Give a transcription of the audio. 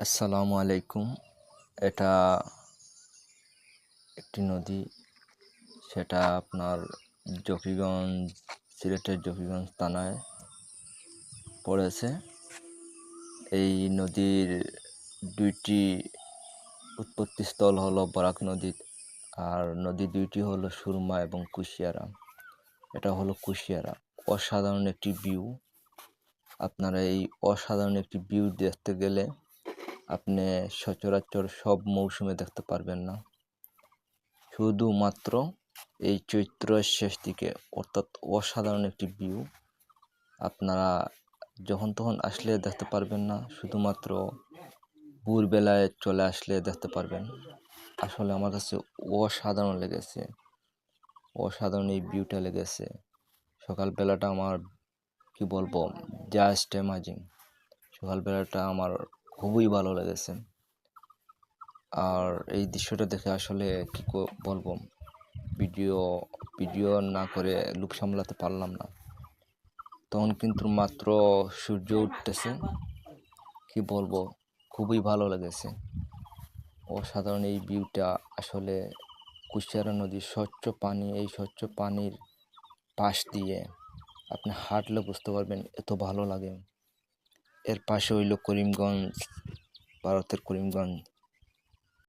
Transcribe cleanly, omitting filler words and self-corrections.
আসসালামু আলাইকুম। এটা একটি নদী, সেটা আপনার জকিগঞ্জ, সিলেটের জকিগঞ্জ থানায় পড়েছে। এই নদীর দুইটি উৎপত্তিস্থল হলো বরাক নদী, আর নদী দুইটি হলো সুরমা এবং কুশিয়ারা। এটা হলো কুশিয়ারা। অসাধারণ একটি ভিউ। আপনারা এই অসাধারণ একটি ভিউ দেখতে গেলে আপনি সচরাচর সব মৌসুমে দেখতে পারবেন না। শুধুমাত্র এই চৈত্রের শেষ দিকে, অর্থাৎ অসাধারণ একটি ভিউ। আপনারা যখন তখন আসলে দেখতে পারবেন না, শুধুমাত্র ভোরবেলায় চলে আসলে দেখতে পারবেন। আসলে আমার কাছে অসাধারণ লেগেছে, অসাধারণ এই ভিউটা লেগেছে। সকালবেলাটা আমার কি বলবো, জাস্ট অ্যামেজিং। সকালবেলাটা আমার খুবই ভালো লেগেছে। আর এই দৃশ্যটা দেখে আসলে বলবো, ভিডিও ভিডিও না করে লোভ সামলাতে পারলাম না। তখন কিন্তু মাত্র সূর্য উঠতেছে, কি বলবো, খুবই ভালো লেগেছে। অসাধারণ এই ভিউটা। আসলে কুশিয়ারা নদীর স্বচ্ছ পানি, এই স্বচ্ছ পানির পাশ দিয়ে আপনি হাঁটলে বুঝতে পারবেন এত ভালো লাগে। এর পাশে হইল করিমগঞ্জ, ভারতের করিমগঞ্জ।